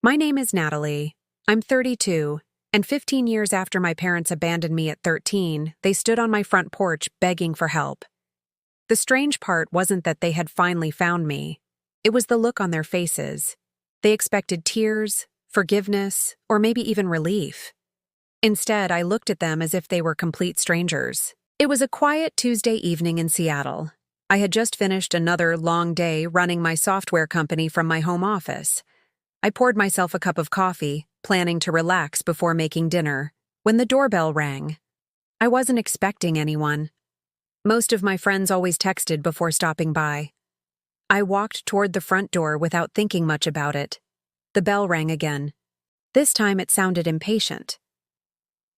My name is Natalie. I'm 32, and 15 years after my parents abandoned me at 13, they stood on my front porch begging for help. The strange part wasn't that they had finally found me. It was the look on their faces. They expected tears, forgiveness, or maybe even relief. Instead, I looked at them as if they were complete strangers. It was a quiet Tuesday evening in Seattle. I had just finished another long day running my software company from my home office. I poured myself a cup of coffee, planning to relax before making dinner, when the doorbell rang. I wasn't expecting anyone. Most of my friends always texted before stopping by. I walked toward the front door without thinking much about it. The bell rang again. This time it sounded impatient.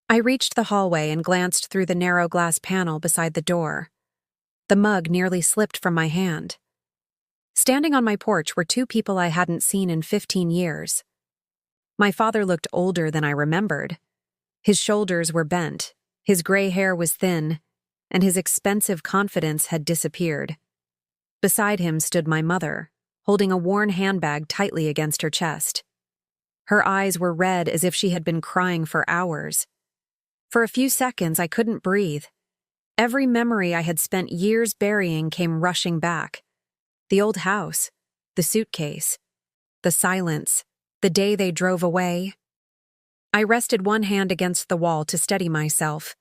I reached the hallway and glanced through the narrow glass panel beside the door. The mug nearly slipped from my hand. Standing on my porch were two people I hadn't seen in 15 years. My father looked older than I remembered. His shoulders were bent, his gray hair was thin, and his expensive confidence had disappeared. Beside him stood my mother, holding a worn handbag tightly against her chest. Her eyes were red as if she had been crying for hours. For a few seconds, I couldn't breathe. Every memory I had spent years burying came rushing back. The old house, the suitcase, the silence, the day they drove away. I rested one hand against the wall to steady myself.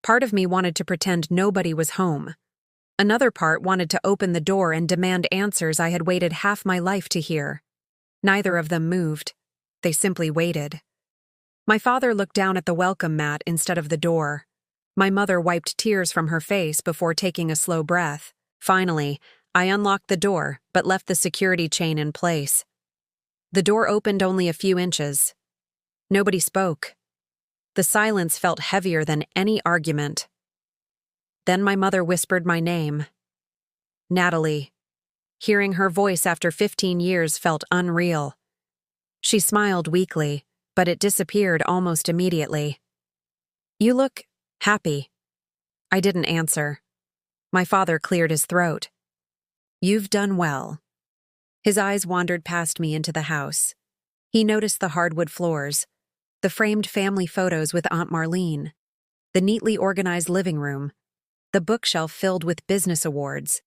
Part of me wanted to pretend nobody was home. Another part wanted to open the door and demand answers I had waited half my life to hear. Neither of them moved. They simply waited. My father looked down at the welcome mat instead of the door. My mother wiped tears from her face before taking a slow breath. Finally, I unlocked the door, but left the security chain in place. The door opened only a few inches. Nobody spoke. The silence felt heavier than any argument. Then my mother whispered my name. Natalie. Hearing her voice after 15 years felt unreal. She smiled weakly, but it disappeared almost immediately. You look happy. I didn't answer. My father cleared his throat. You've done well. His eyes wandered past me into the house. He noticed the hardwood floors, the framed family photos with Aunt Marlene, the neatly organized living room, the bookshelf filled with business awards.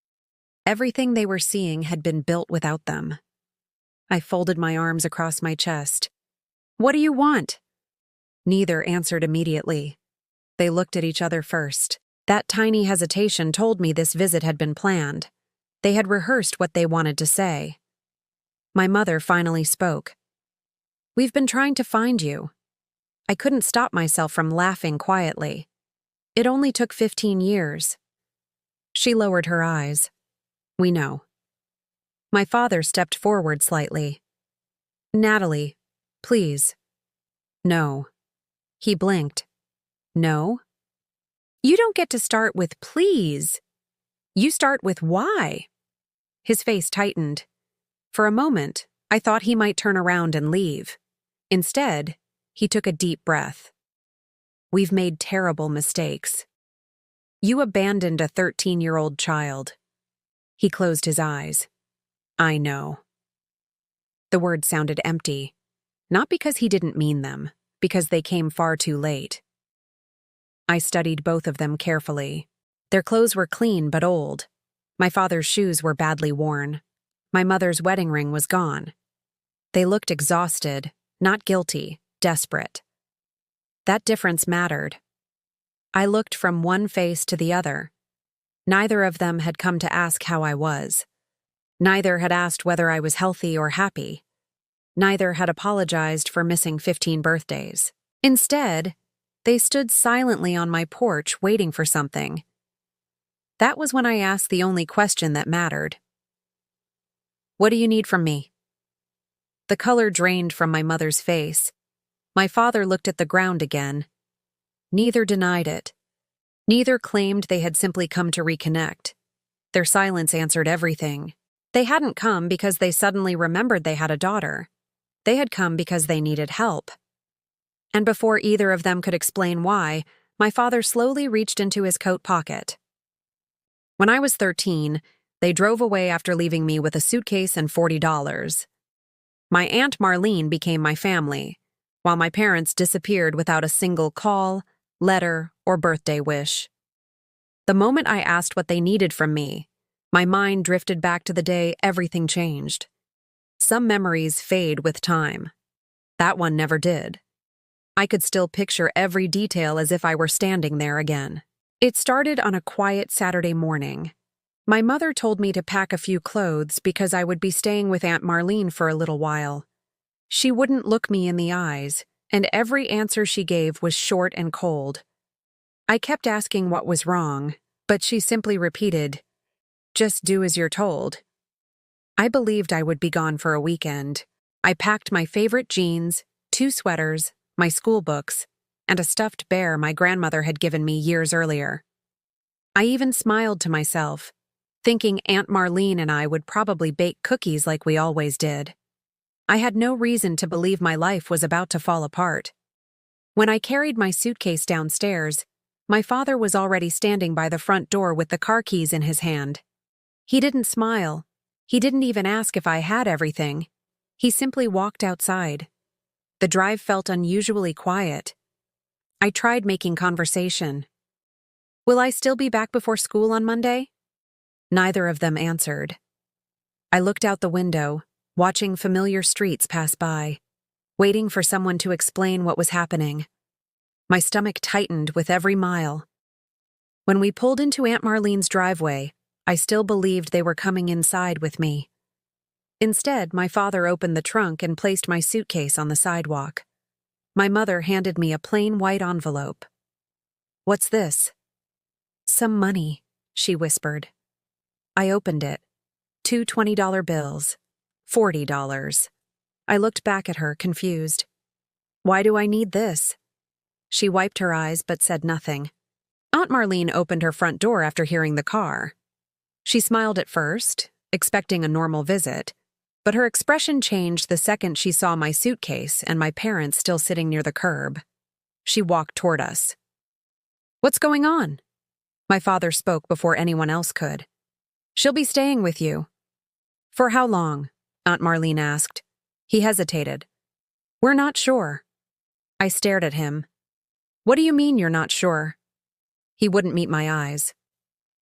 Everything they were seeing had been built without them. I folded my arms across my chest. What do you want? Neither answered immediately. They looked at each other first. That tiny hesitation told me this visit had been planned. They had rehearsed what they wanted to say. My mother finally spoke. We've been trying to find you. I couldn't stop myself from laughing quietly. It only took 15 years. She lowered her eyes. We know. My father stepped forward slightly. Natalie, please. No. He blinked. No? You don't get to start with please. You start with why. His face tightened. For a moment, I thought he might turn around and leave. Instead, he took a deep breath. We've made terrible mistakes. You abandoned a 13-year-old child. He closed his eyes. I know. The words sounded empty, not because he didn't mean them, because they came far too late. I studied both of them carefully. Their clothes were clean but old. My father's shoes were badly worn. My mother's wedding ring was gone. They looked exhausted, not guilty, desperate. That difference mattered. I looked from one face to the other. Neither of them had come to ask how I was. Neither had asked whether I was healthy or happy. Neither had apologized for missing 15 birthdays. Instead, they stood silently on my porch waiting for something. That was when I asked the only question that mattered. What do you need from me? The color drained from my mother's face. My father looked at the ground again. Neither denied it. Neither claimed they had simply come to reconnect. Their silence answered everything. They hadn't come because they suddenly remembered they had a daughter. They had come because they needed help. And before either of them could explain why, my father slowly reached into his coat pocket. When I was 13, they drove away after leaving me with a suitcase and $40. My Aunt Marlene became my family, while my parents disappeared without a single call, letter, or birthday wish. The moment I asked what they needed from me, my mind drifted back to the day everything changed. Some memories fade with time. That one never did. I could still picture every detail as if I were standing there again. It started on a quiet Saturday morning. My mother told me to pack a few clothes because I would be staying with Aunt Marlene for a little while. She wouldn't look me in the eyes, and every answer she gave was short and cold. I kept asking what was wrong, but she simply repeated, "Just do as you're told." I believed I would be gone for a weekend. I packed my favorite jeans, 2 sweaters, my school books, and a stuffed bear my grandmother had given me years earlier. I even smiled to myself, thinking Aunt Marlene and I would probably bake cookies like we always did. I had no reason to believe my life was about to fall apart. When I carried my suitcase downstairs, my father was already standing by the front door with the car keys in his hand. He didn't smile. He didn't even ask if I had everything. He simply walked outside. The drive felt unusually quiet. I tried making conversation. "Will I still be back before school on Monday?" Neither of them answered. I looked out the window, watching familiar streets pass by, waiting for someone to explain what was happening. My stomach tightened with every mile. When we pulled into Aunt Marlene's driveway, I still believed they were coming inside with me. Instead, my father opened the trunk and placed my suitcase on the sidewalk. My mother handed me a plain white envelope. "What's this?" "Some money," she whispered. I opened it. 2 $20 bills. $40. I looked back at her, confused. "Why do I need this?" She wiped her eyes but said nothing. Aunt Marlene opened her front door after hearing the car. She smiled at first, expecting a normal visit, but her expression changed the second she saw my suitcase and my parents still sitting near the curb. She walked toward us. "What's going on?" My father spoke before anyone else could. "She'll be staying with you." "For how long?" Aunt Marlene asked. He hesitated. "We're not sure." I stared at him. "What do you mean you're not sure?" He wouldn't meet my eyes.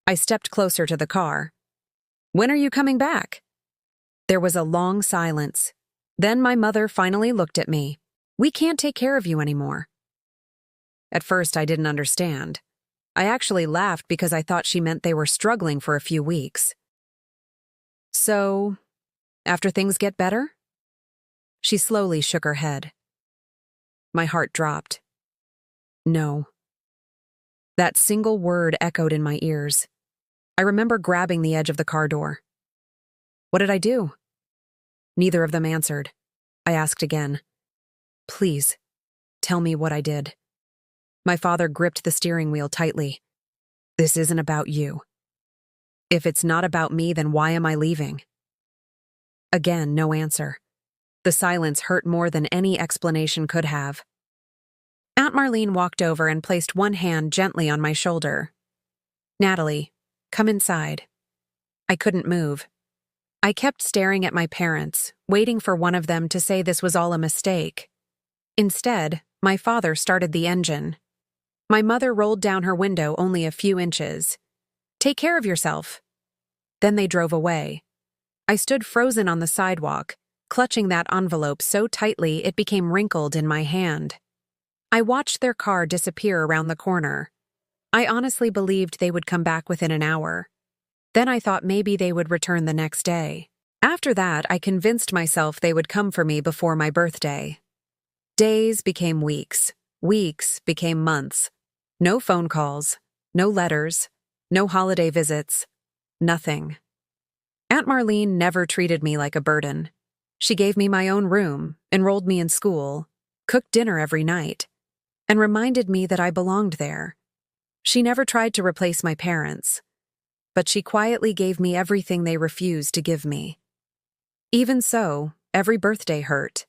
I stepped closer to the car. "When are you coming back?" There was a long silence. Then my mother finally looked at me. "We can't take care of you anymore." At first, I didn't understand. I actually laughed because I thought she meant they were struggling for a few weeks. "So, after things get better?" She slowly shook her head. My heart dropped. No. That single word echoed in my ears. I remember grabbing the edge of the car door. "What did I do?" Neither of them answered. I asked again. "Please, tell me what I did." My father gripped the steering wheel tightly. "This isn't about you. If it's not about me, then why am I leaving?" Again, no answer. The silence hurt more than any explanation could have. Aunt Marlene walked over and placed one hand gently on my shoulder. "Natalie, come inside." I couldn't move. I kept staring at my parents, waiting for one of them to say this was all a mistake. Instead, my father started the engine. My mother rolled down her window only a few inches. "Take care of yourself." Then they drove away. I stood frozen on the sidewalk, clutching that envelope so tightly it became wrinkled in my hand. I watched their car disappear around the corner. I honestly believed they would come back within an hour. Then I thought maybe they would return the next day. After that, I convinced myself they would come for me before my birthday. Days became weeks. Weeks became months. No phone calls, no letters, no holiday visits, nothing. Aunt Marlene never treated me like a burden. She gave me my own room, enrolled me in school, cooked dinner every night, and reminded me that I belonged there. She never tried to replace my parents, but she quietly gave me everything they refused to give me. Even so, every birthday hurt.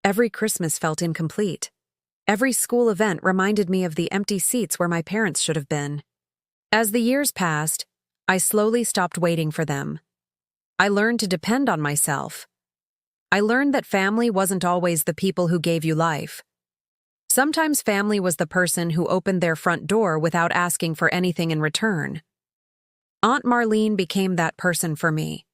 Every Christmas felt incomplete. Every school event reminded me of the empty seats where my parents should have been. As the years passed, I slowly stopped waiting for them. I learned to depend on myself. I learned that family wasn't always the people who gave you life. Sometimes family was the person who opened their front door without asking for anything in return. Aunt Marlene became that person for me.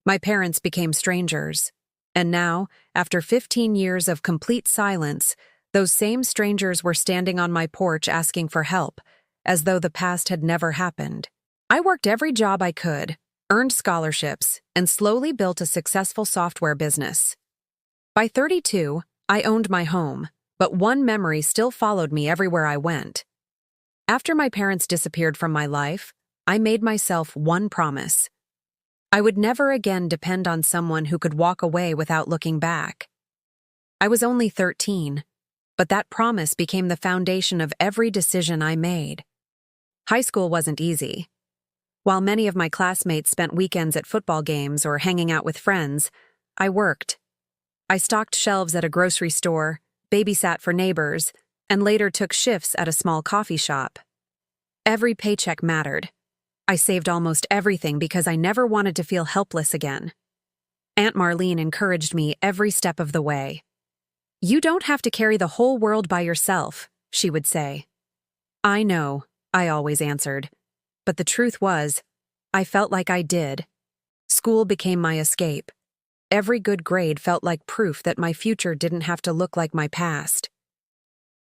My parents became strangers. And now, after 15 years of complete silence, those same strangers were standing on my porch asking for help, as though the past had never happened. I worked every job I could, earned scholarships, and slowly built a successful software business. By 32, I owned my home, but one memory still followed me everywhere I went. After my parents disappeared from my life, I made myself one promise. I would never again depend on someone who could walk away without looking back. I was only 13, but that promise became the foundation of every decision I made. High school wasn't easy. While many of my classmates spent weekends at football games or hanging out with friends, I worked. I stocked shelves at a grocery store, babysat for neighbors, and later took shifts at a small coffee shop. Every paycheck mattered. I saved almost everything because I never wanted to feel helpless again. Aunt Marlene encouraged me every step of the way. "You don't have to carry the whole world by yourself," she would say. "I know," I always answered. But the truth was, I felt like I did. School became my escape. Every good grade felt like proof that my future didn't have to look like my past.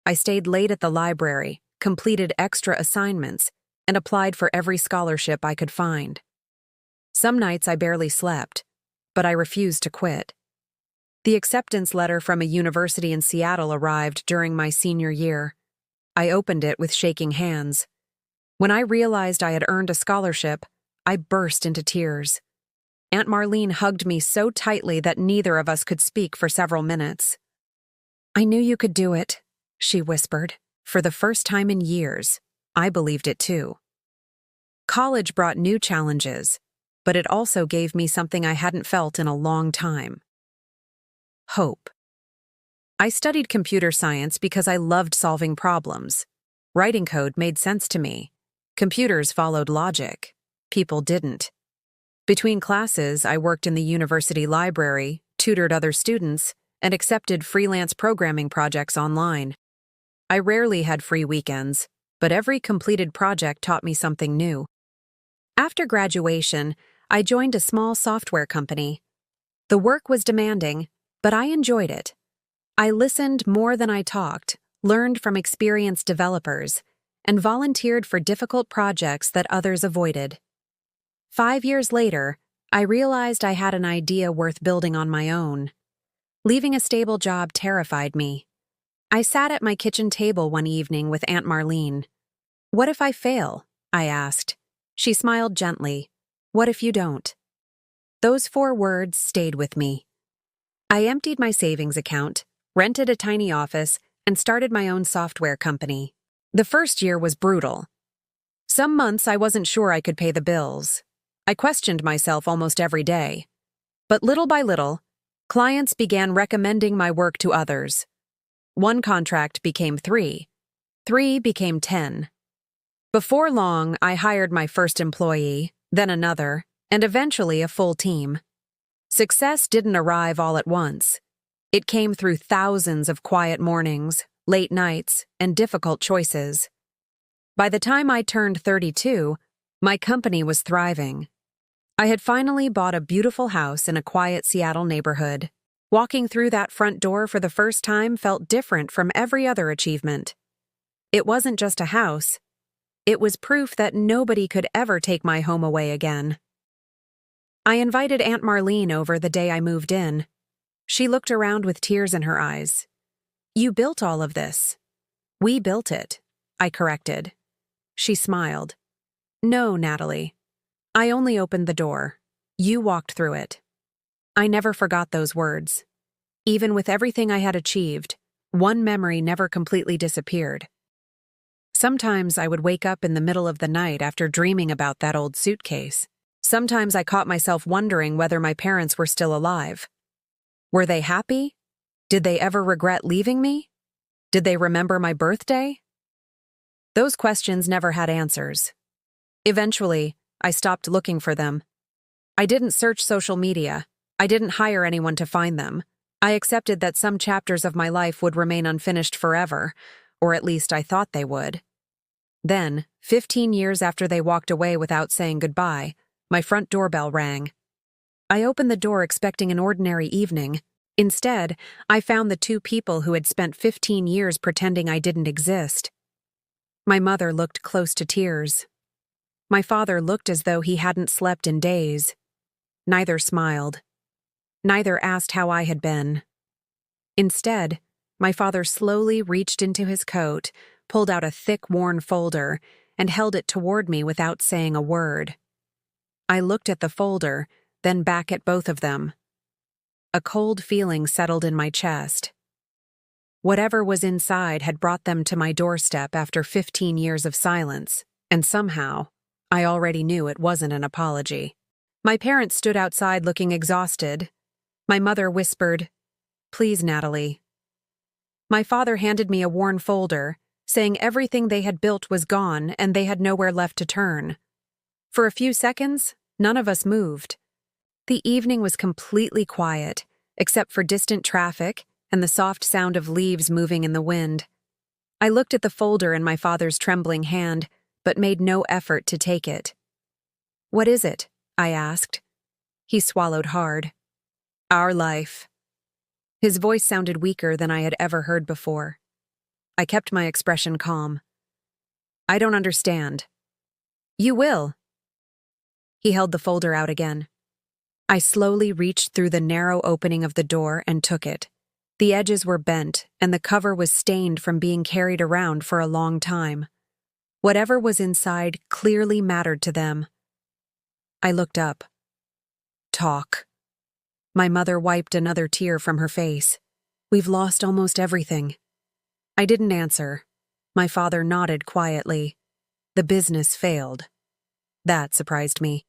I stayed late at the library, completed extra assignments, and applied for every scholarship I could find. Some nights I barely slept, but I refused to quit. The acceptance letter from a university in Seattle arrived during my senior year. I opened it with shaking hands. When I realized I had earned a scholarship, I burst into tears. Aunt Marlene hugged me so tightly that neither of us could speak for several minutes. "I knew you could do it," she whispered. For the first time in years, I believed it too. College brought new challenges, but it also gave me something I hadn't felt in a long time. Hope. I studied computer science because I loved solving problems. Writing code made sense to me. Computers followed logic. People didn't. Between classes, I worked in the university library, tutored other students, and accepted freelance programming projects online. I rarely had free weekends, but every completed project taught me something new. After graduation, I joined a small software company. The work was demanding, but I enjoyed it. I listened more than I talked, learned from experienced developers, and volunteered for difficult projects that others avoided. 5 years later, I realized I had an idea worth building on my own. Leaving a stable job terrified me. I sat at my kitchen table one evening with Aunt Marlene. "What if I fail?" I asked. She smiled gently. "What if you don't?" Those 4 words stayed with me. I emptied my savings account, rented a tiny office, and started my own software company. The first year was brutal. Some months I wasn't sure I could pay the bills. I questioned myself almost every day. But little by little, clients began recommending my work to others. 1 contract became 3. 3 became 10. Before long, I hired my first employee, then another, and eventually a full team. Success didn't arrive all at once. It came through thousands of quiet mornings, late nights, and difficult choices. By the time I turned 32, my company was thriving. I had finally bought a beautiful house in a quiet Seattle neighborhood. Walking through that front door for the first time felt different from every other achievement. It wasn't just a house. It was proof that nobody could ever take my home away again. I invited Aunt Marlene over the day I moved in. She looked around with tears in her eyes. "You built all of this." "We built it," I corrected. She smiled. "No, Natalie. I only opened the door. You walked through it." I never forgot those words. Even with everything I had achieved, one memory never completely disappeared. Sometimes I would wake up in the middle of the night after dreaming about that old suitcase. Sometimes I caught myself wondering whether my parents were still alive. Were they happy? Did they ever regret leaving me? Did they remember my birthday? Those questions never had answers. Eventually, I stopped looking for them. I didn't search social media. I didn't hire anyone to find them. I accepted that some chapters of my life would remain unfinished forever, or at least I thought they would. Then, 15 years after they walked away without saying goodbye, my front doorbell rang. I opened the door expecting an ordinary evening. Instead, I found the two people who had spent 15 years pretending I didn't exist. My mother looked close to tears. My father looked as though he hadn't slept in days. Neither smiled. Neither asked how I had been. Instead, my father slowly reached into his coat, pulled out a thick, worn folder, and held it toward me without saying a word. I looked at the folder, then back at both of them. A cold feeling settled in my chest. Whatever was inside had brought them to my doorstep after 15 years of silence, and somehow, I already knew it wasn't an apology. My parents stood outside looking exhausted. My mother whispered, "Please, Natalie." My father handed me a worn folder, saying everything they had built was gone and they had nowhere left to turn. For a few seconds, none of us moved. The evening was completely quiet, except for distant traffic and the soft sound of leaves moving in the wind. I looked at the folder in my father's trembling hand, but made no effort to take it. "What is it?" I asked. He swallowed hard. "Our life." His voice sounded weaker than I had ever heard before. I kept my expression calm. "I don't understand." "You will." He held the folder out again. I slowly reached through the narrow opening of the door and took it. The edges were bent, and the cover was stained from being carried around for a long time. Whatever was inside clearly mattered to them. I looked up. "Talk." My mother wiped another tear from her face. "We've lost almost everything." I didn't answer. My father nodded quietly. The business failed. That surprised me.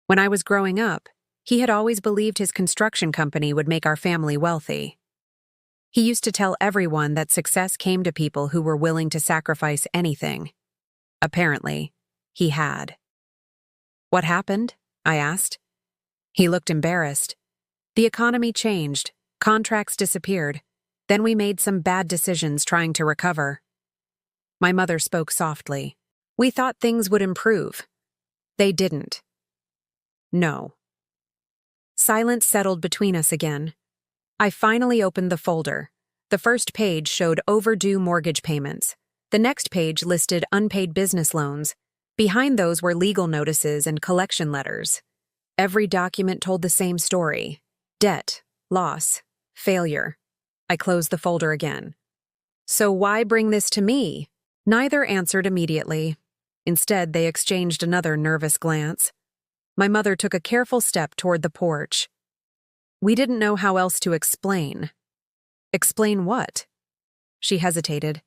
When I was growing up, he had always believed his construction company would make our family wealthy. He used to tell everyone that success came to people who were willing to sacrifice anything. Apparently, he had. "What happened?" I asked. He looked embarrassed. "The economy changed, contracts disappeared, then we made some bad decisions trying to recover." My mother spoke softly. "We thought things would improve. They didn't." "No." Silence settled between us again. I finally opened the folder. The first page showed overdue mortgage payments. The next page listed unpaid business loans. Behind those were legal notices and collection letters. Every document told the same story: debt, loss, failure. I closed the folder again. "So why bring this to me?" Neither answered immediately. Instead, they exchanged another nervous glance. My mother took a careful step toward the porch. "We didn't know how else to explain." "Explain what?" She hesitated.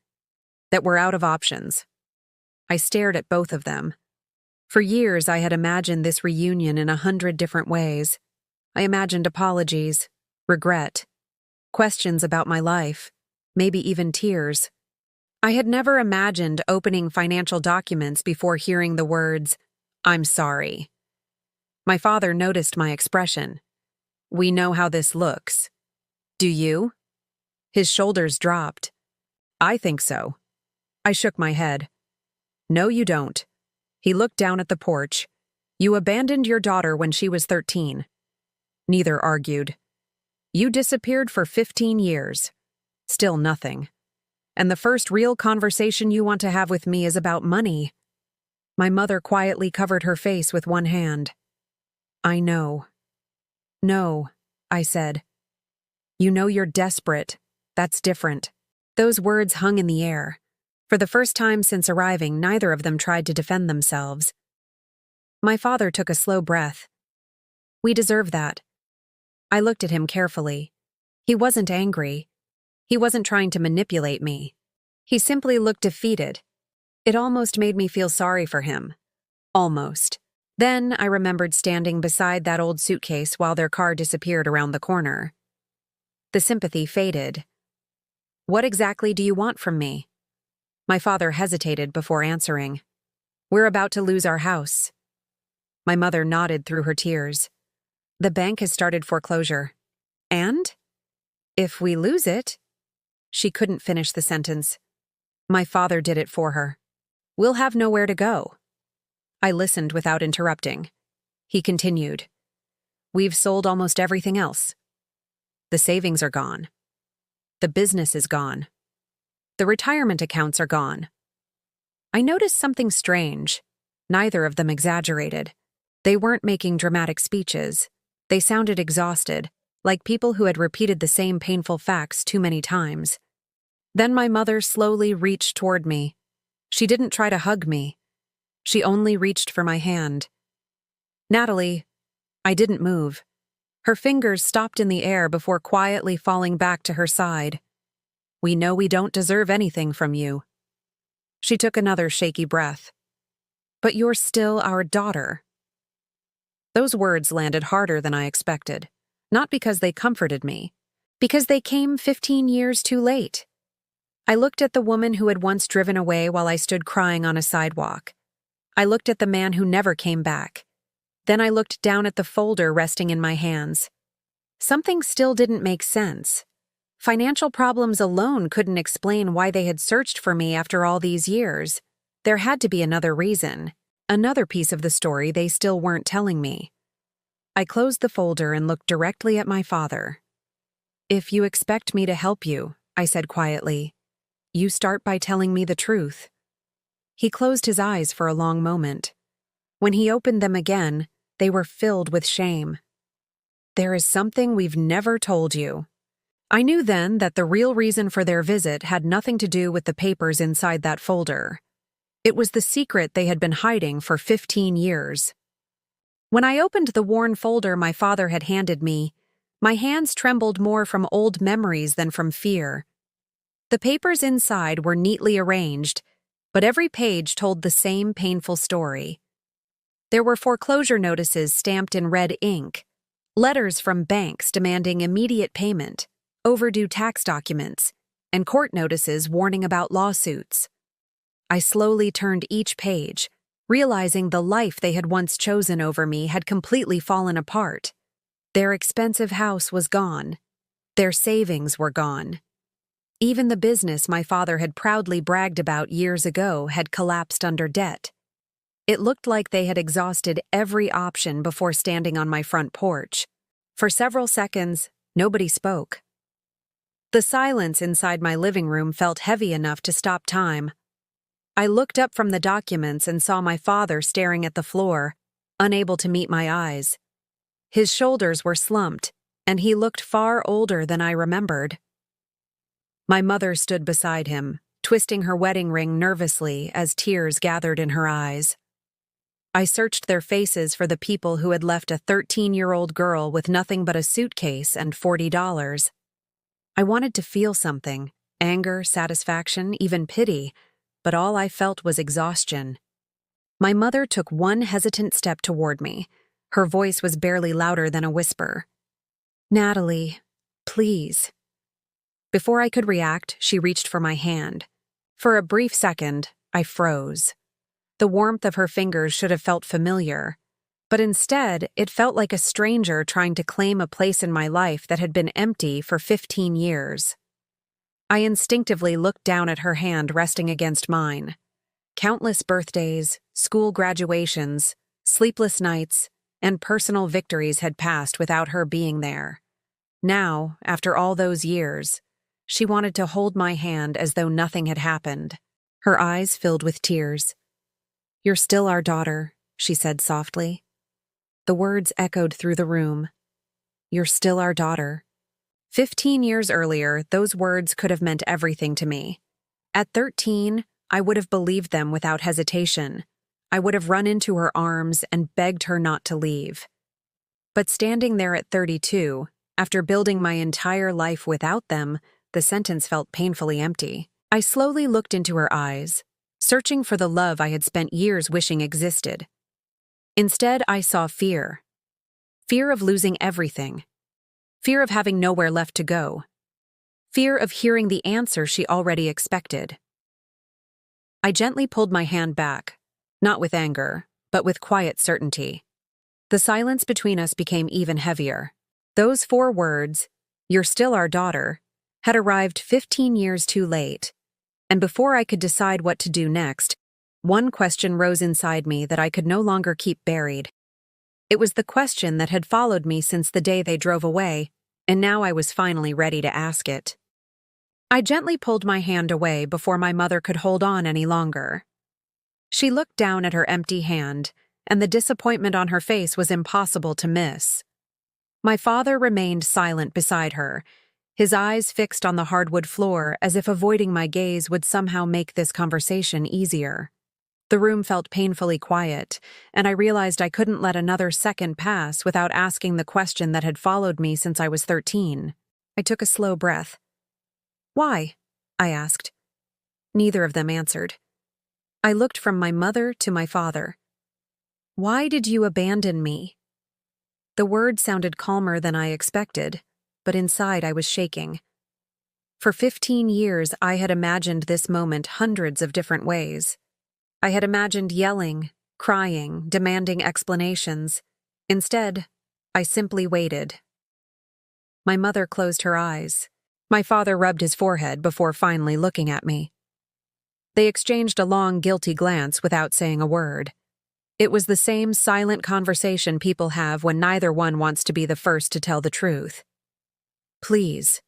"That we're out of options." I stared at both of them. For years, I had imagined this reunion in 100 different ways. I imagined apologies, regret, questions about my life, maybe even tears. I had never imagined opening financial documents before hearing the words, "I'm sorry." My father noticed my expression. "We know how this looks." "Do you?" His shoulders dropped. "I think so." I shook my head. "No, you don't." He looked down at the porch. "You abandoned your daughter when she was 13. Neither argued. "You disappeared for 15 years. Still nothing. And the first real conversation you want to have with me is about money." My mother quietly covered her face with one hand. "I know." "No," I said. "You know you're desperate. That's different." Those words hung in the air. For the first time since arriving, neither of them tried to defend themselves. My father took a slow breath. "We deserve that." I looked at him carefully. He wasn't angry. He wasn't trying to manipulate me. He simply looked defeated. It almost made me feel sorry for him. Almost. Then I remembered standing beside that old suitcase while their car disappeared around the corner. The sympathy faded. "What exactly do you want from me?" My father hesitated before answering. "We're about to lose our house." My mother nodded through her tears. The bank has started foreclosure. And? If we lose it. She couldn't finish the sentence. My father did it for her. We'll have nowhere to go. I listened without interrupting. He continued. We've sold almost everything else. The savings are gone. The business is gone. The retirement accounts are gone. I noticed something strange. Neither of them exaggerated. They weren't making dramatic speeches. They sounded exhausted, like people who had repeated the same painful facts too many times. Then my mother slowly reached toward me. She didn't try to hug me. She only reached for my hand. Natalie, I didn't move. Her fingers stopped in the air before quietly falling back to her side. We know we don't deserve anything from you. She took another shaky breath. But you're still our daughter. Those words landed harder than I expected, not because they comforted me, because they came 15 years too late. I looked at the woman who had once driven away while I stood crying on a sidewalk. I looked at the man who never came back. Then I looked down at the folder resting in my hands. Something still didn't make sense. Financial problems alone couldn't explain why they had searched for me after all these years. There had to be another reason, another piece of the story they still weren't telling me. I closed the folder and looked directly at my father. If you expect me to help you, I said quietly, you start by telling me the truth. He closed his eyes for a long moment. When he opened them again, they were filled with shame. There is something we've never told you. I knew then that the real reason for their visit had nothing to do with the papers inside that folder. It was the secret they had been hiding for 15 years. When I opened the worn folder my father had handed me, my hands trembled more from old memories than from fear. The papers inside were neatly arranged, but every page told the same painful story. There were foreclosure notices stamped in red ink, letters from banks demanding immediate payment, overdue tax documents, and court notices warning about lawsuits. I slowly turned each page, realizing the life they had once chosen over me had completely fallen apart. Their expensive house was gone. Their savings were gone. Even the business my father had proudly bragged about years ago had collapsed under debt. It looked like they had exhausted every option before standing on my front porch. For several seconds, nobody spoke. The silence inside my living room felt heavy enough to stop time. I looked up from the documents and saw my father staring at the floor, unable to meet my eyes. His shoulders were slumped, and he looked far older than I remembered. My mother stood beside him, twisting her wedding ring nervously as tears gathered in her eyes. I searched their faces for the people who had left a 13-year-old girl with nothing but a suitcase and $40. I wanted to feel something, anger, satisfaction, even pity, but all I felt was exhaustion. My mother took one hesitant step toward me. Her voice was barely louder than a whisper. Natalie, please. Before I could react, she reached for my hand. For a brief second, I froze. The warmth of her fingers should have felt familiar, but instead, it felt like a stranger trying to claim a place in my life that had been empty for 15 years. I instinctively looked down at her hand resting against mine. Countless birthdays, school graduations, sleepless nights, and personal victories had passed without her being there. Now, after all those years, she wanted to hold my hand as though nothing had happened. Her eyes filled with tears. You're still our daughter, she said softly. The words echoed through the room. You're still our daughter. 15 years earlier, those words could have meant everything to me. At 13, I would have believed them without hesitation. I would have run into her arms and begged her not to leave. But standing there at 32, after building my entire life without them, the sentence felt painfully empty. I slowly looked into her eyes, searching for the love I had spent years wishing existed. Instead, I saw fear. Fear of losing everything. Fear of having nowhere left to go. Fear of hearing the answer she already expected. I gently pulled my hand back, not with anger, but with quiet certainty. The silence between us became even heavier. Those 4 words, "You're still our daughter," had arrived 15 years too late. And before I could decide what to do next, one question rose inside me that I could no longer keep buried. It was the question that had followed me since the day they drove away, and now I was finally ready to ask it. I gently pulled my hand away before my mother could hold on any longer. She looked down at her empty hand, and the disappointment on her face was impossible to miss. My father remained silent beside her, his eyes fixed on the hardwood floor as if avoiding my gaze would somehow make this conversation easier. The room felt painfully quiet, and I realized I couldn't let another second pass without asking the question that had followed me since I was 13. I took a slow breath. "Why?" I asked. Neither of them answered. I looked from my mother to my father. "Why did you abandon me?" The word sounded calmer than I expected, but inside I was shaking. For 15 years, I had imagined this moment hundreds of different ways. I had imagined yelling, crying, demanding explanations. Instead, I simply waited. My mother closed her eyes. My father rubbed his forehead before finally looking at me. They exchanged a long, guilty glance without saying a word. It was the same silent conversation people have when neither one wants to be the first to tell the truth. "Please,"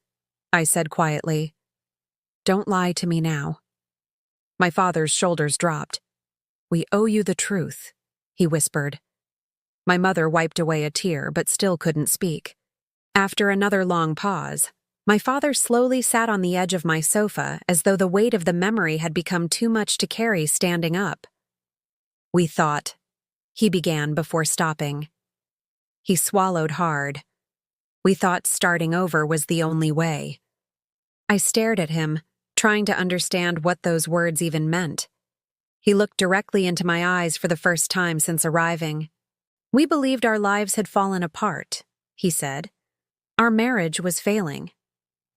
I said quietly, "don't lie to me now." My father's shoulders dropped. "We owe you the truth," he whispered. My mother wiped away a tear but still couldn't speak. After another long pause, my father slowly sat on the edge of my sofa as though the weight of the memory had become too much to carry standing up. "We thought," he began before stopping. He swallowed hard. "We thought starting over was the only way." I stared at him, trying to understand what those words even meant. He looked directly into my eyes for the first time since arriving. "We believed our lives had fallen apart," he said. "Our marriage was failing.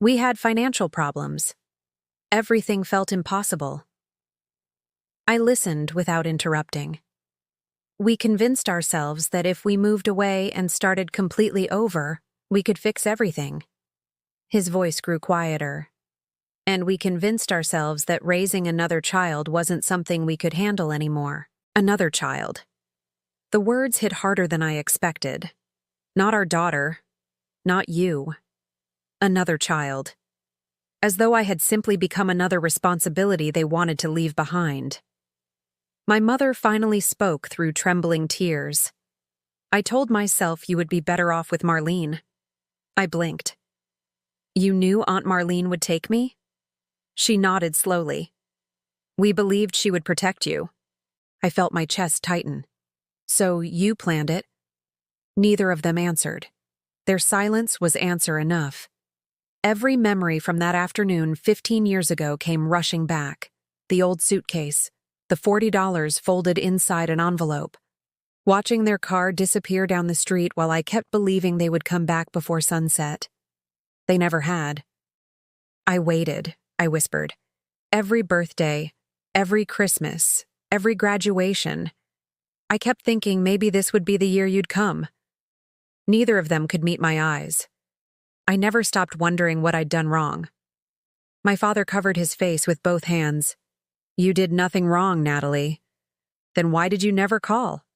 We had financial problems. Everything felt impossible." I listened without interrupting. "We convinced ourselves that if we moved away and started completely over, we could fix everything." His voice grew quieter. "And we convinced ourselves that raising another child wasn't something we could handle anymore." Another child. The words hit harder than I expected. Not our daughter. Not you. Another child. As though I had simply become another responsibility they wanted to leave behind. My mother finally spoke through trembling tears. "I told myself you would be better off with Marlene." I blinked. "You knew Aunt Marlene would take me?" She nodded slowly. "We believed she would protect you." I felt my chest tighten. "So you planned it?" Neither of them answered. Their silence was answer enough. Every memory from that afternoon 15 years ago came rushing back. The old suitcase, the $40 folded inside an envelope. Watching their car disappear down the street while I kept believing they would come back before sunset. They never had. "I waited," I whispered. "Every birthday, every Christmas, every graduation. I kept thinking maybe this would be the year you'd come." Neither of them could meet my eyes. I never stopped wondering what I'd done wrong. My father covered his face with both hands. "You did nothing wrong, Natalie." "Then why did you never call?"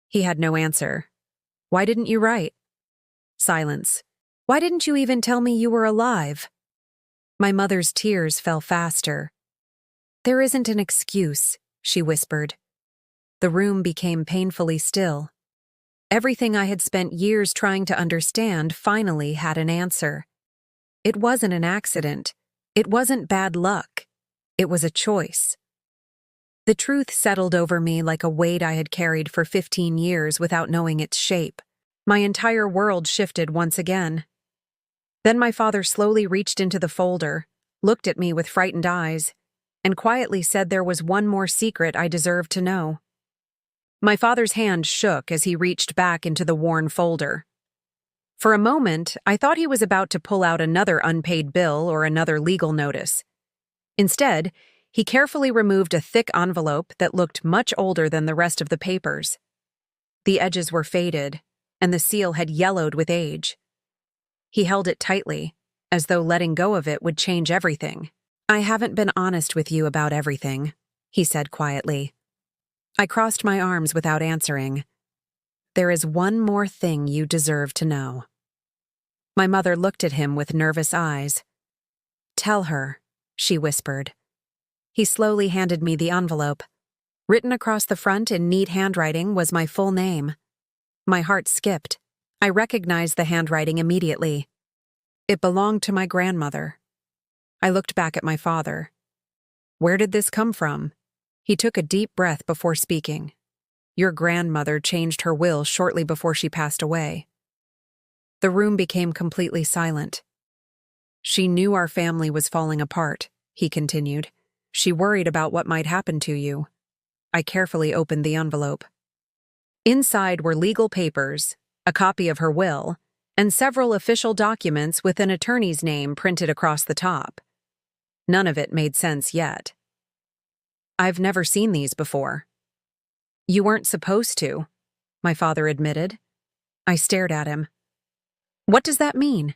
He had no answer. "Why didn't you write?" Silence. "Why didn't you even tell me you were alive?" My mother's tears fell faster. "There isn't an excuse," she whispered. The room became painfully still. Everything I had spent years trying to understand finally had an answer. It wasn't an accident. It wasn't bad luck. It was a choice. The truth settled over me like a weight I had carried for 15 years without knowing its shape. My entire world shifted once again. Then my father slowly reached into the folder, looked at me with frightened eyes, and quietly said there was one more secret I deserved to know. My father's hand shook as he reached back into the worn folder. For a moment, I thought he was about to pull out another unpaid bill or another legal notice. Instead, he carefully removed a thick envelope that looked much older than the rest of the papers. The edges were faded, and the seal had yellowed with age. He held it tightly, as though letting go of it would change everything. "I haven't been honest with you about everything," he said quietly. I crossed my arms without answering. "There is one more thing you deserve to know." My mother looked at him with nervous eyes. "Tell her," she whispered. He slowly handed me the envelope. Written across the front in neat handwriting was my full name. My heart skipped. I recognized the handwriting immediately. It belonged to my grandmother. I looked back at my father. "Where did this come from?" He took a deep breath before speaking. "Your grandmother changed her will shortly before she passed away." The room became completely silent. "She knew our family was falling apart," he continued. "She worried about what might happen to you." I carefully opened the envelope. Inside were legal papers, a copy of her will, and several official documents with an attorney's name printed across the top. None of it made sense yet. "I've never seen these before." "You weren't supposed to," my father admitted. I stared at him. "What does that mean?"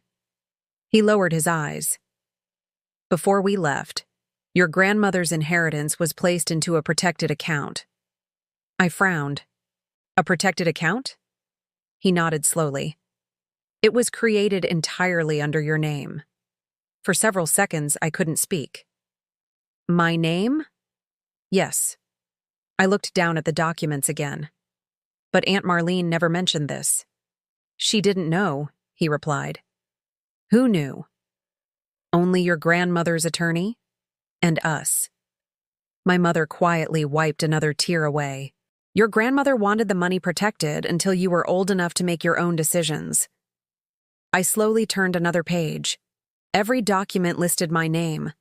He lowered his eyes. "Before we left, your grandmother's inheritance was placed into a protected account." I frowned. "A protected account?" He nodded slowly. "It was created entirely under your name." For several seconds, I couldn't speak. "My name?" "Yes." I looked down at the documents again. "But Aunt Marlene never mentioned this." "She didn't know," he replied. "Who knew?" "Only your grandmother's attorney and us." My mother quietly wiped another tear away. "Your grandmother wanted the money protected until you were old enough to make your own decisions." I slowly turned another page. Every document listed my name.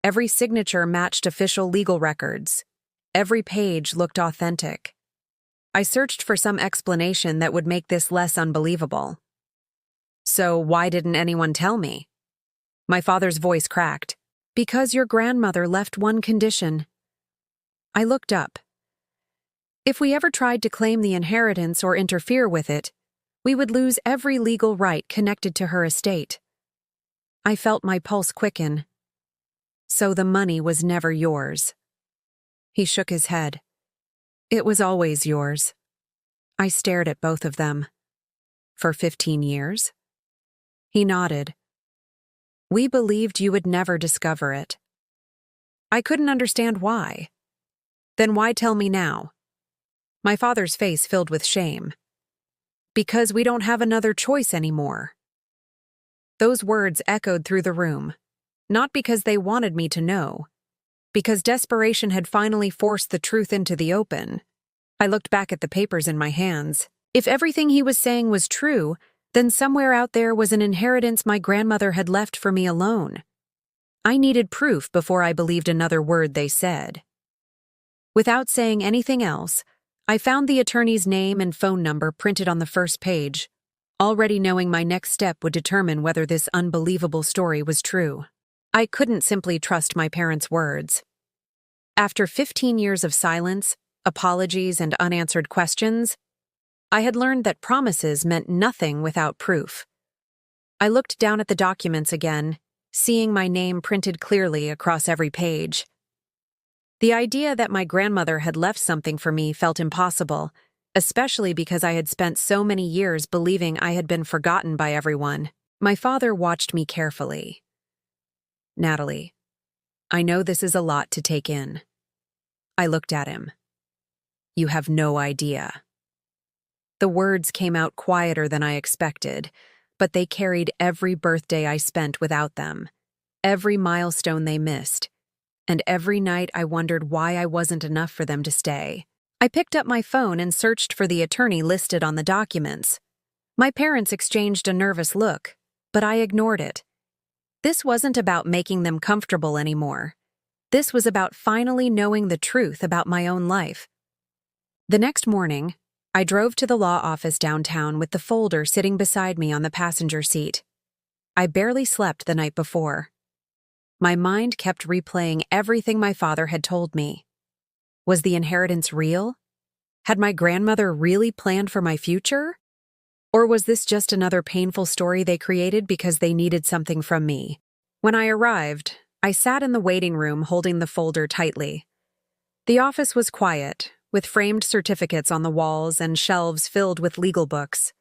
Every signature matched official legal records. Every page looked authentic. I searched for some explanation that would make this less unbelievable. "So why didn't anyone tell me?" My father's voice cracked. "Because your grandmother left one condition." I looked up. "If we ever tried to claim the inheritance or interfere with it, we would lose every legal right connected to her estate." I felt my pulse quicken. "So the money was never yours." He shook his head. "It was always yours." I stared at both of them. "For 15 years?" He nodded. "We believed you would never discover it." I couldn't understand why. "Then why tell me now?" My father's face filled with shame. "Because we don't have another choice anymore." Those words echoed through the room, not because they wanted me to know, because desperation had finally forced the truth into the open. I looked back at the papers in my hands. If everything he was saying was true, then somewhere out there was an inheritance my grandmother had left for me alone. I needed proof before I believed another word they said. Without saying anything else, I found the attorney's name and phone number printed on the first page, already knowing my next step would determine whether this unbelievable story was true. I couldn't simply trust my parents' words. After 15 years of silence, apologies, and unanswered questions, I had learned that promises meant nothing without proof. I looked down at the documents again, seeing my name printed clearly across every page. The idea that my grandmother had left something for me felt impossible, especially because I had spent so many years believing I had been forgotten by everyone. My father watched me carefully. "Natalie, I know this is a lot to take in." I looked at him. "You have no idea." The words came out quieter than I expected, but they carried every birthday I spent without them, every milestone they missed, and every night I wondered why I wasn't enough for them to stay. I picked up my phone and searched for the attorney listed on the documents. My parents exchanged a nervous look, but I ignored it. This wasn't about making them comfortable anymore. This was about finally knowing the truth about my own life. The next morning, I drove to the law office downtown with the folder sitting beside me on the passenger seat. I barely slept the night before. My mind kept replaying everything my father had told me. Was the inheritance real? Had my grandmother really planned for my future? Or was this just another painful story they created because they needed something from me? When I arrived, I sat in the waiting room holding the folder tightly. The office was quiet, with framed certificates on the walls and shelves filled with legal books.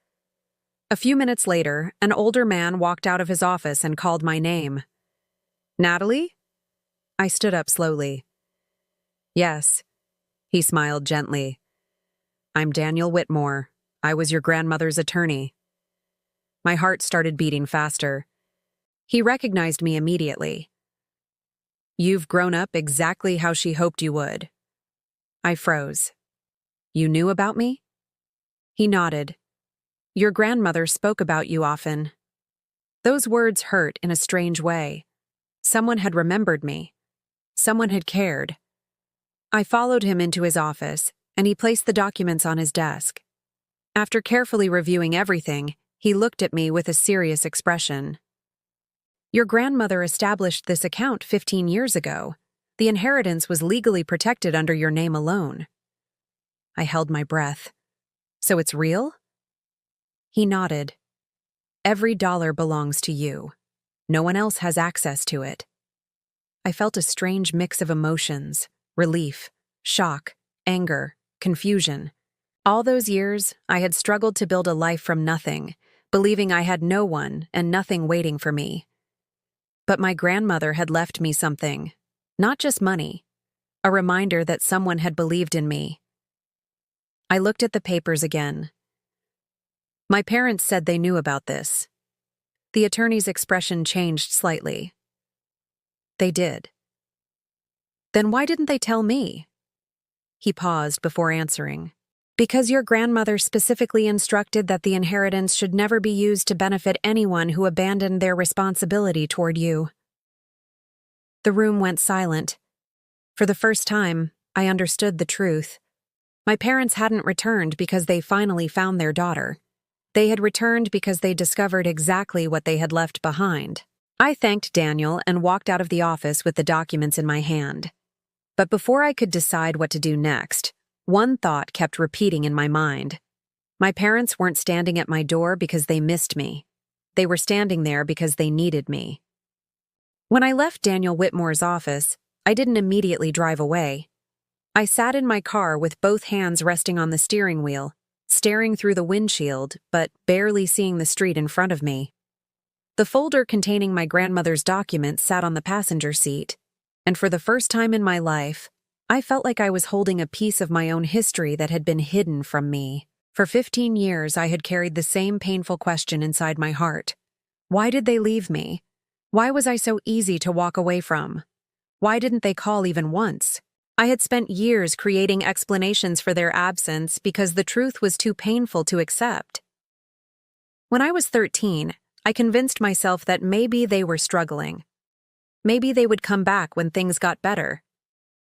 A few minutes later, an older man walked out of his office and called my name. Natalie? I stood up slowly. Yes. He smiled gently. I'm Daniel Whitmore. I was your grandmother's attorney. My heart started beating faster. He recognized me immediately. You've grown up exactly how she hoped you would. I froze. You knew about me? He nodded. Your grandmother spoke about you often. Those words hurt in a strange way. Someone had remembered me. Someone had cared. I followed him into his office, and he placed the documents on his desk. After carefully reviewing everything, he looked at me with a serious expression. Your grandmother established this account 15 years ago. The inheritance was legally protected under your name alone. I held my breath. So it's real? He nodded. Every dollar belongs to you. No one else has access to it. I felt a strange mix of emotions: relief, shock, anger, confusion. All those years, I had struggled to build a life from nothing, believing I had no one and nothing waiting for me. But my grandmother had left me something, not just money, a reminder that someone had believed in me. I looked at the papers again. My parents said they knew about this. The attorney's expression changed slightly. They did. Then why didn't they tell me? He paused before answering. Because your grandmother specifically instructed that the inheritance should never be used to benefit anyone who abandoned their responsibility toward you. The room went silent. For the first time, I understood the truth. My parents hadn't returned because they finally found their daughter. They had returned because they discovered exactly what they had left behind. I thanked Daniel and walked out of the office with the documents in my hand. But before I could decide what to do next, one thought kept repeating in my mind. My parents weren't standing at my door because they missed me. They were standing there because they needed me. When I left Daniel Whitmore's office, I didn't immediately drive away. I sat in my car with both hands resting on the steering wheel, staring through the windshield, but barely seeing the street in front of me. The folder containing my grandmother's documents sat on the passenger seat, and for the first time in my life, I felt like I was holding a piece of my own history that had been hidden from me. For 15 years, I had carried the same painful question inside my heart. Why did they leave me? Why was I so easy to walk away from? Why didn't they call even once? I had spent years creating explanations for their absence because the truth was too painful to accept. When I was 13, I convinced myself that maybe they were struggling. Maybe they would come back when things got better.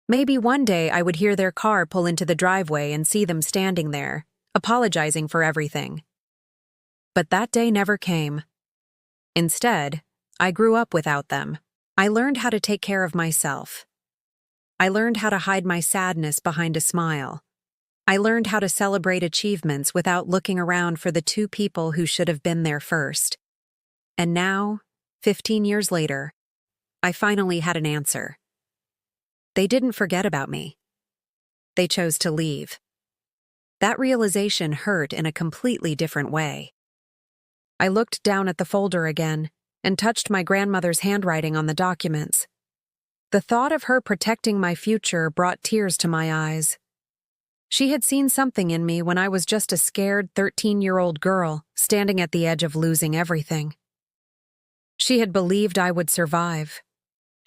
Maybe one day I would hear their car pull into the driveway and see them standing there, apologizing for everything. But that day never came. Instead, I grew up without them. I learned how to take care of myself. I learned how to hide my sadness behind a smile. I learned how to celebrate achievements without looking around for the two people who should have been there first. And now, 15 years later, I finally had an answer. They didn't forget about me. They chose to leave. That realization hurt in a completely different way. I looked down at the folder again and touched my grandmother's handwriting on the documents. The thought of her protecting my future brought tears to my eyes. She had seen something in me when I was just a scared 13-year-old girl standing at the edge of losing everything. She had believed I would survive.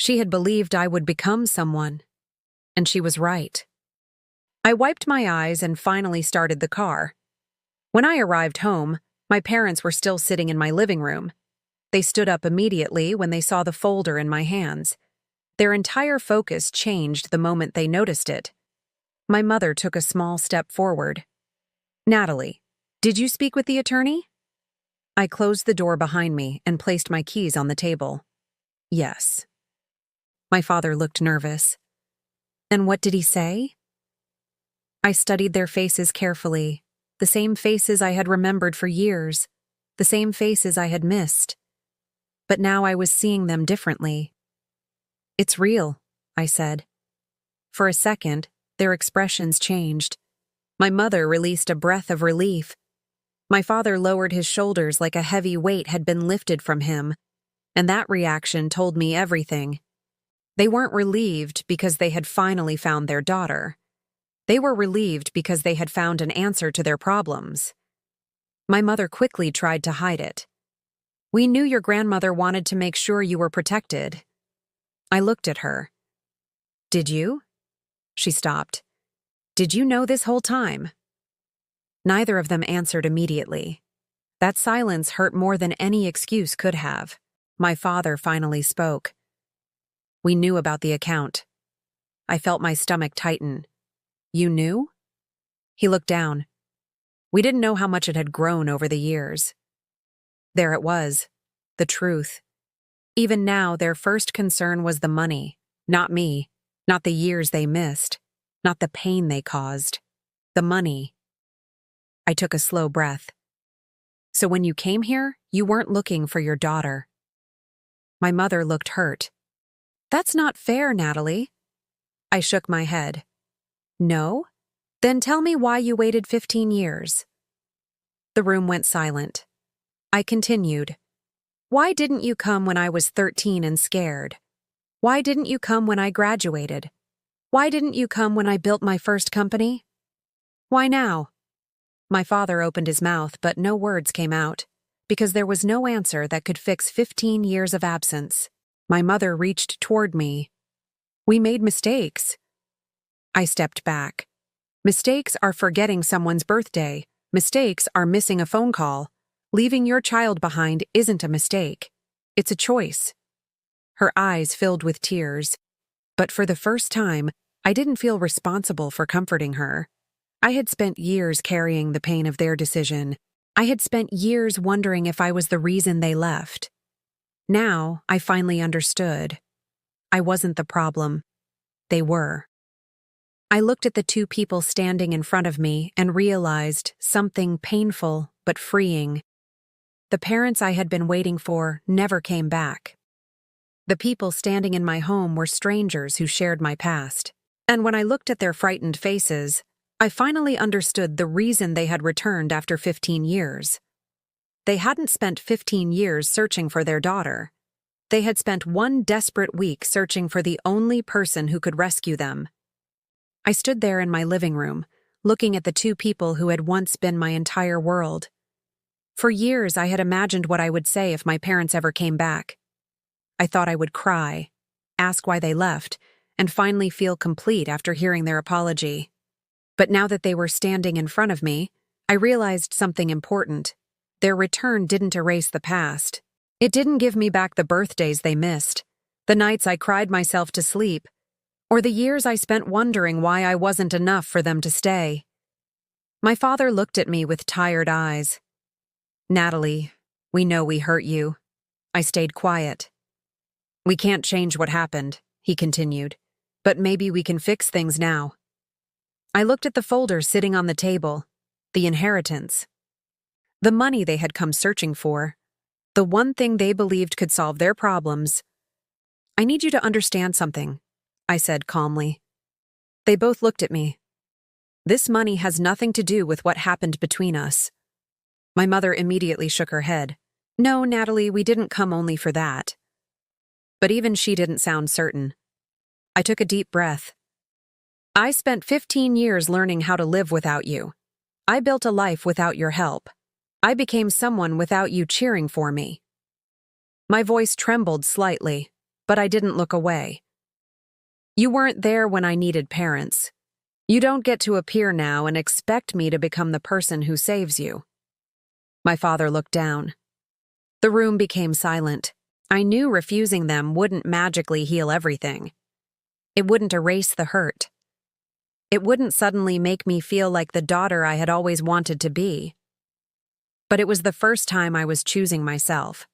She had believed I would become someone. And she was right. I wiped my eyes and finally started the car. When I arrived home, my parents were still sitting in my living room. They stood up immediately when they saw the folder in my hands. Their entire focus changed the moment they noticed it. My mother took a small step forward. Natalie, did you speak with the attorney? I closed the door behind me and placed my keys on the table. Yes. My father looked nervous. And what did he say? I studied their faces carefully, the same faces I had remembered for years, the same faces I had missed. But now I was seeing them differently. "It's real," I said. For a second, their expressions changed. My mother released a breath of relief. My father lowered his shoulders like a heavy weight had been lifted from him, and that reaction told me everything. They weren't relieved because they had finally found their daughter. They were relieved because they had found an answer to their problems. My mother quickly tried to hide it. "We knew your grandmother wanted to make sure you were protected." I looked at her. "Did you?" She stopped. "Did you know this whole time?" Neither of them answered immediately. That silence hurt more than any excuse could have. My father finally spoke. "We knew about the account." I felt my stomach tighten. "You knew?" He looked down. "We didn't know how much it had grown over the years." There it was, the truth. Even now, their first concern was the money, not me, not the years they missed, not the pain they caused. The money. I took a slow breath. "So when you came here, you weren't looking for your daughter." My mother looked hurt. "That's not fair, Natalie." I shook my head. "No? Then tell me why you waited 15 years. The room went silent. I continued. "Why didn't you come when I was 13 and scared? Why didn't you come when I graduated? Why didn't you come when I built my first company? Why now?" My father opened his mouth, but no words came out, because there was no answer that could fix 15 years of absence. My mother reached toward me. "We made mistakes." I stepped back. Mistakes are forgetting someone's birthday. Mistakes are missing a phone call. Leaving your child behind isn't a mistake. It's a choice. Her eyes filled with tears. But for the first time, I didn't feel responsible for comforting her. I had spent years carrying the pain of their decision. I had spent years wondering if I was the reason they left. Now, I finally understood. I wasn't the problem. They were. I looked at the two people standing in front of me and realized something painful but freeing. The parents I had been waiting for never came back. The people standing in my home were strangers who shared my past. And when I looked at their frightened faces, I finally understood the reason they had returned after 15 years. They hadn't spent 15 years searching for their daughter. They had spent one desperate week searching for the only person who could rescue them. I stood there in my living room, looking at the two people who had once been my entire world. For years, I had imagined what I would say if my parents ever came back. I thought I would cry, ask why they left, and finally feel complete after hearing their apology. But now that they were standing in front of me, I realized something important. Their return didn't erase the past. It didn't give me back the birthdays they missed, the nights I cried myself to sleep, or the years I spent wondering why I wasn't enough for them to stay. My father looked at me with tired eyes. "Natalie, we know we hurt you." I stayed quiet. "We can't change what happened," he continued, "but maybe we can fix things now." I looked at the folder sitting on the table, the inheritance. The money they had come searching for, the one thing they believed could solve their problems. "I need you to understand something," I said calmly. They both looked at me. "This money has nothing to do with what happened between us." My mother immediately shook her head. "No, Natalie, we didn't come only for that." But even she didn't sound certain. I took a deep breath. "I spent 15 years learning how to live without you. I built a life without your help. I became someone without you cheering for me." My voice trembled slightly, but I didn't look away. "You weren't there when I needed parents. You don't get to appear now and expect me to become the person who saves you." My father looked down. The room became silent. I knew refusing them wouldn't magically heal everything. It wouldn't erase the hurt. It wouldn't suddenly make me feel like the daughter I had always wanted to be. But it was the first time I was choosing myself.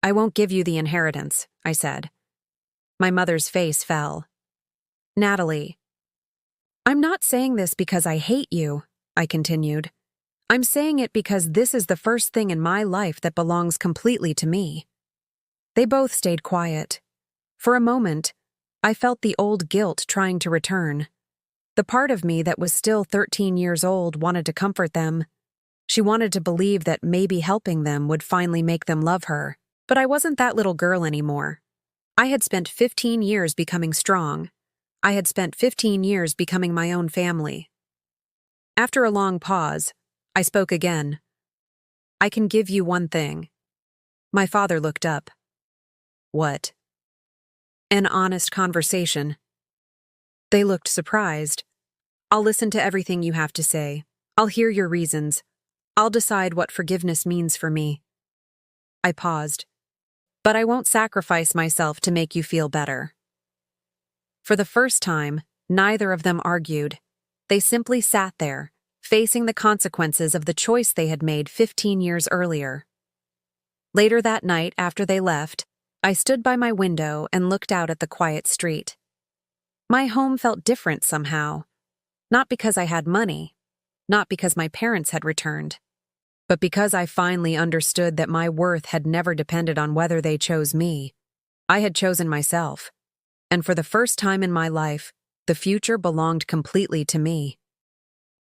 "I won't give you the inheritance," I said. My mother's face fell. "Natalie, I'm not saying this because I hate you, I continued. I'm saying it because this is the first thing in my life that belongs completely to me. They both stayed quiet. For a moment, I felt the old guilt trying to return. The part of me that was still 13 years old wanted to comfort them. She wanted to believe that maybe helping them would finally make them love her. But I wasn't that little girl anymore. I had spent 15 years becoming strong. I had spent 15 years becoming my own family. After a long pause, I spoke again. I can give you one thing. My father looked up. What? An honest conversation. They looked surprised. I'll listen to everything you have to say. I'll hear your reasons. I'll decide what forgiveness means for me. I paused. But I won't sacrifice myself to make you feel better. For the first time, neither of them argued. They simply sat there, facing the consequences of the choice they had made 15 years earlier. Later that night, after they left, I stood by my window and looked out at the quiet street. My home felt different somehow. Not because I had money, not because my parents had returned, but because I finally understood that my worth had never depended on whether they chose me. I had chosen myself. And for the first time in my life, the future belonged completely to me.